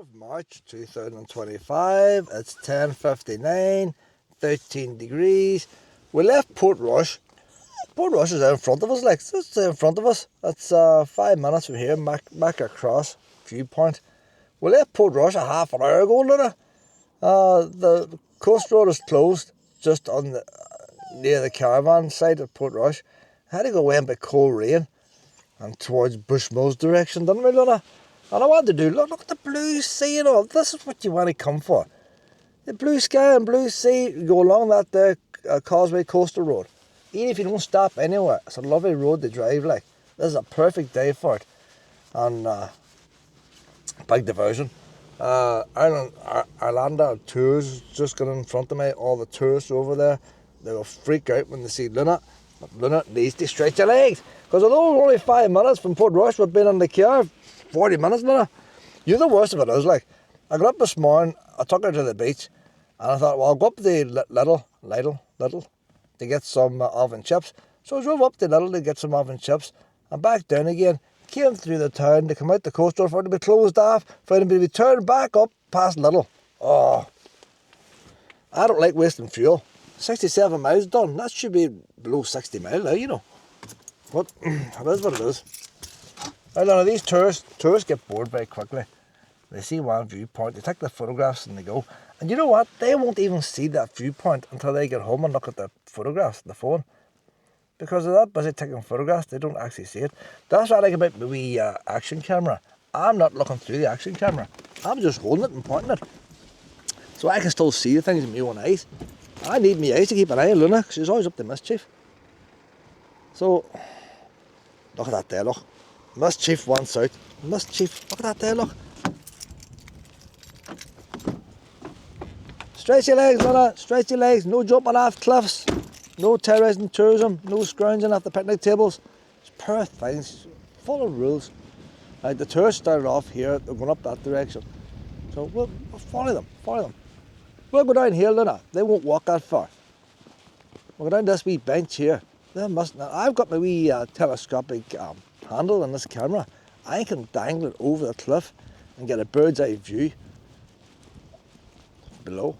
of March 2025, it's 10:59, 13 degrees. We left Portrush. Portrush is out in front of us, like, it's in front of us. It's 5 minutes from here, Magheracross Viewpoint. We left Portrush a half an hour ago, Luna. The coast road is closed just on the, near the Caravan site at Portrush. I had to go away in by cold rain and towards Bushmills direction, didn't we, Luna? And I wanted to do, look at the blue sea, you know, this is what you want to come for. The blue sky and blue sea, you go along that there Causeway Costal Road. Even if you don't stop anywhere, it's a lovely road to drive like. This is a perfect day for it. And big diversion. Islander tours just got in front of me, all the tourists over there. They will freak out when they see Luna. But Luna needs to stretch her legs. Because although we're only 5 minutes from Portrush, we've been in the car 40 minutes, Luna. You're the worst of it is, like. I got up this morning, I took her to the beach, and I thought, well, I'll go up to the Little, to get some oven chips. So I drove up to Little to get some oven chips, and back down again, came through the town to come out the coast road for it to be closed off, for it to be turned back up past Little. Oh, I don't like wasting fuel. 67 miles done, that should be below 60 miles now, you know. But it is what it is. I don't know, these tourists get bored very quickly. They see one viewpoint, they take their photographs and they go. And you know what? They won't even see that viewpoint until they get home and look at the photographs on the phone. Because they're that busy taking photographs, they don't actually see it. That's what I like about my wee action camera. I'm not looking through the action camera. I'm just holding it and pointing it. So I can still see the things with my own eyes. I need my eyes to keep an eye on Luna, because she's always up to mischief. So, look at that there, look. Mischief wants out. Mischief, look at that there, look. Stretch your legs, Luna, stretch your legs. No jumping off cliffs, no terrorising tourism, no scrounging off the picnic tables. It's poor things, full of rules. Like the tourists started off here, they're going up that direction. So we'll follow them, We'll go down here, Luna. They won't walk that far. We'll go down this wee bench here. They must not. I've got my wee telescopic handle on this camera. I can dangle it over the cliff and get a bird's eye view below.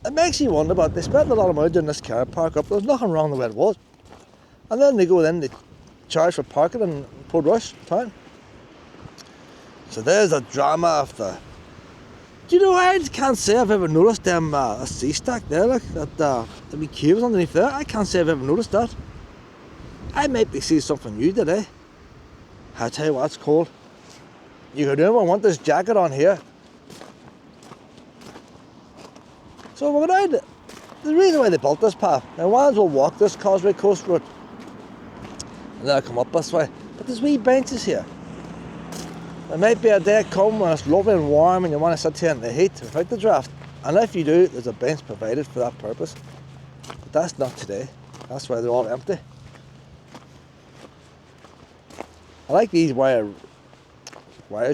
It makes you wonder, but they spent a lot of money doing this car park up. There's nothing wrong the way it was. And then they go in, they charge for parking in Portrush town. So there's a drama of the... Do you know, I can't say I've ever noticed them a sea stack there, like, that the wee caves underneath there. I can't say I've ever noticed that. I might be seeing something new today. I'll tell you what, it's cold. You could never want this jacket on here. So we're going down the reason why they built this path. Now, ones will walk this Causeway Coast Road, and then I'll come up this way. But there's wee benches here. There might be a day come when it's lovely and warm and you want to sit here in the heat without the draft. And if you do, there's a bench provided for that purpose. But that's not today. That's why they're all empty. I like these wires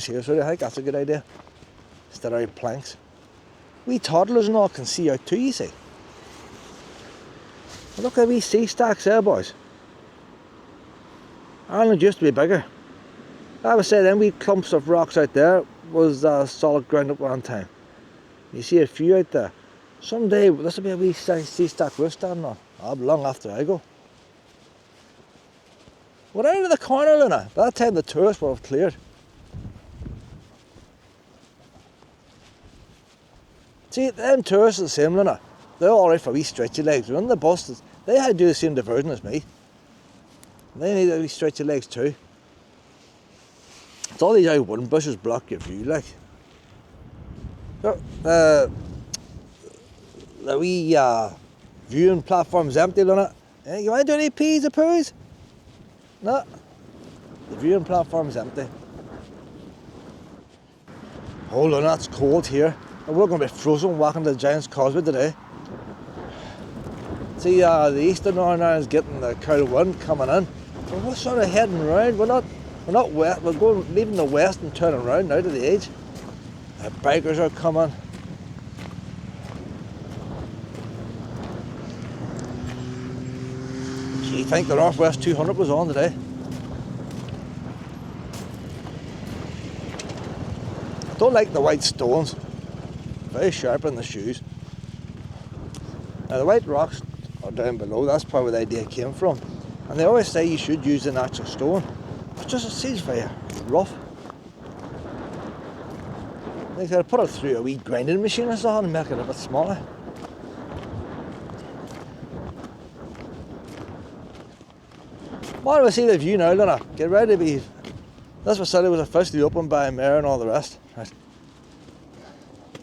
here, so I think that's a good idea. Instead of planks. We toddlers and all can see out too, you see. And look at these sea stacks there, boys. Ireland used to be bigger. I would say them wee clumps of rocks out there was solid ground at one time. You see a few out there. Someday this will be a wee sea stack we're standing on. I'll be long after I go. We're out of the corner, Luna. By that time the tourists will have cleared. See, them tourists are the same, Luna. They're alright for wee stretchy legs. We're on the buses. They had to do the same diversion as me. They need a wee stretchy legs too. It's all these old wooden bushes block your view, like. So, the wee viewing platform's empty, Luna. You want to do any peas or poos? No. The viewing platform's empty. Oh, Luna, it's cold here. And we're going to be frozen walking the Giant's Causeway today. See, the eastern Northern Ireland's getting the cold wind coming in. And we're sort of heading round. We're not west. We're going leaving the west and turning round now to the edge. The bikers are coming. Gee, I think the Northwest 200 was on today. Don't like the white stones. Very sharp in the shoes. Now the white rocks are down below. That's probably where the idea came from. And they always say you should use the natural stone. But just it seems very rough. They could put it through a wee grinding machine or something and make it a bit smaller. Why do we see the view now, Luna? Get ready to be. This facility was officially opened by a mayor and all the rest. Right.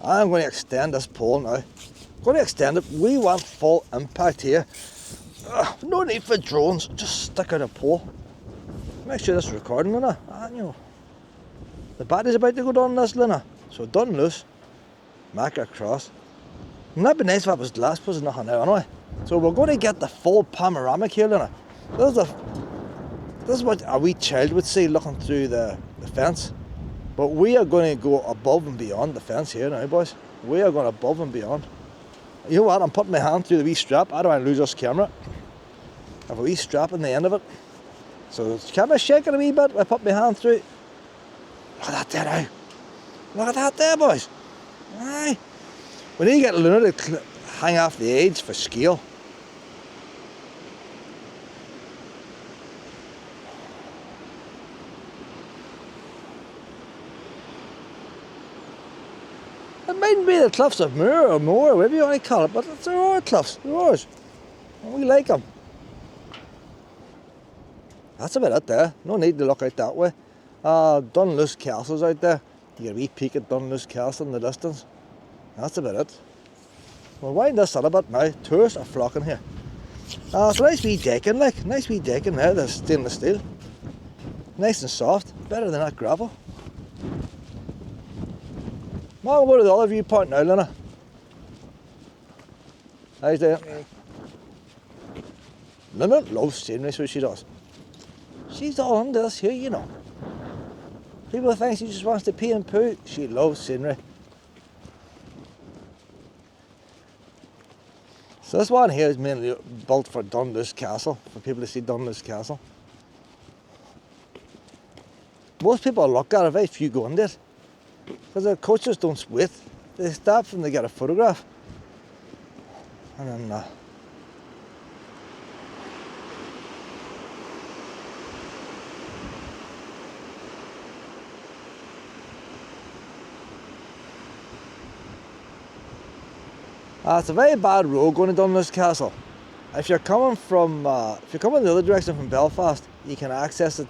I'm going to extend this pole now. I'm going to extend it. We want full impact here. No need for drones. Just stick out a pole. Make sure this is recording, Luna. You know, the battery's about to go down this, Luna. So done loose. Magheracross. Wouldn't that be nice if it was glass, but it's nothing now anyway. So we're going to get the full panoramic here, Luna. This is what a wee child would see looking through the fence. But we are going to go above and beyond the fence here now, boys. We are going above and beyond. You know what? I'm putting my hand through the wee strap. I don't want to lose this camera. I have a wee strap on the end of it. So the camera's shaking a wee bit. I put my hand through it. Look at that there now. Look at that there, boys. Aye. We need to get Luna to hang off the edge for scale. It mightn't be the cliffs of Moor or Moor, whatever you want to call it, but they're our cliffs, they're ours. And we like them. That's about it there. No need to look out that way. Dunluce Castle's out there. You get a wee peek at Dunluce Castle in the distance. That's about it. We'll wind this up a bit now. Tourists are flocking here. It's a nice wee decking, like. Nice wee decking there, the stainless steel. Nice and soft. Better than that gravel. Well, we'll go to the other viewpoint now, Luna. How's that? Okay. Luna loves scenery, so she does. She's all into this here, you know. People think she just wants to pee and poo. She loves scenery. So this one here is mainly built for Dunluce Castle, for people to see Dunluce Castle. Most people look at it, very few go in there. Because the coaches don't wait. They stop and they get a photograph. And then it's a very bad road going to Dunluce Castle. If you're coming from, the other direction from Belfast, you can access it,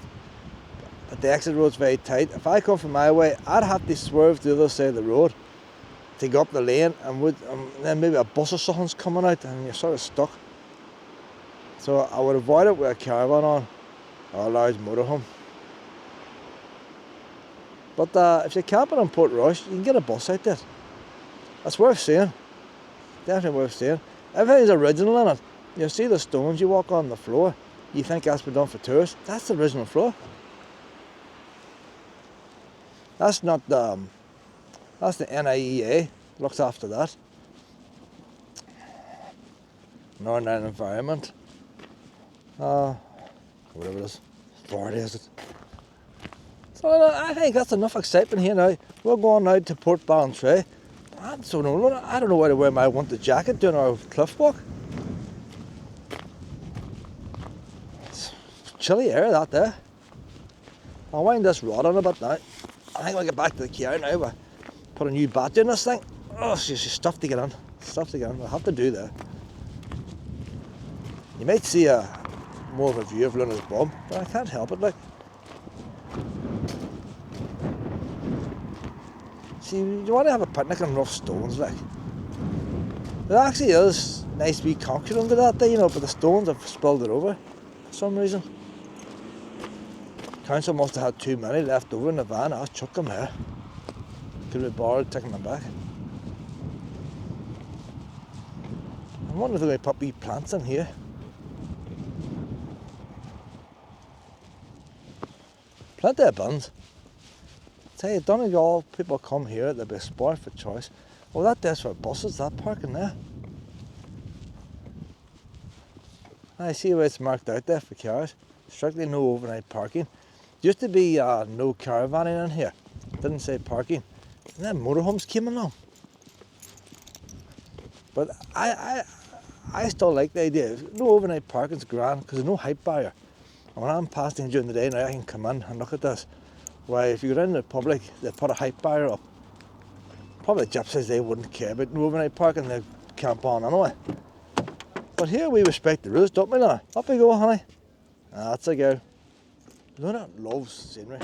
but the exit road's very tight. If I come from my way, I'd have to swerve to the other side of the road to go up the lane, and then maybe a bus or something's coming out, and you're sort of stuck. So I would avoid it with a caravan on, or a large motorhome. But if you're camping on Portrush, you can get a bus out there. That's worth seeing. Definitely worth seeing. Everything's original in it. You see the stones you walk on the floor, you think that's been done for tourists. That's the original floor. That's not the, that's the NIEA, looks after that. Northern Ireland Environment. Whatever it is. 40 is it? So I think that's enough excitement here now. We're going now to Port Ballantrae. I don't know where to wear my winter jacket during our cliff walk. It's chilly air that there. I'll wind this rod on a bit now. I think I'll get back to the car now, but put a new battery in this thing. Oh, it's just stuff to get in. Stuff to get in. I'll have to do that. You might see more of a view of Luna's bum, but I can't help it, like. See, you want to have a picnic on rough stones, like. There actually is nice wee concrete under that there, you know, but the stones have spilled it over for some reason. Council must have had too many left over in the van. I'll chuck them there. Could be bothered taking them back. I wonder if they put wee plants in here. Plenty of bins. Tell you, Donegal people come here, they'll be spoiled for choice. Well, that there's for buses, that parking there. I see where it's marked out there for cars. Strictly no overnight parking. Used to be no caravanning in here. Didn't say parking. And then motorhomes came along. But I still like the idea. No overnight parking's grand because there's no height barrier. And when I'm passing during the day now, I can come in and look at this. Why, if you go down to the public, they put a height barrier up. Probably the gypsies, they wouldn't care about no overnight parking, they camp on anyway. But here we respect the rules, don't we now? Up we go, honey. That's a go. Luna loves scenery.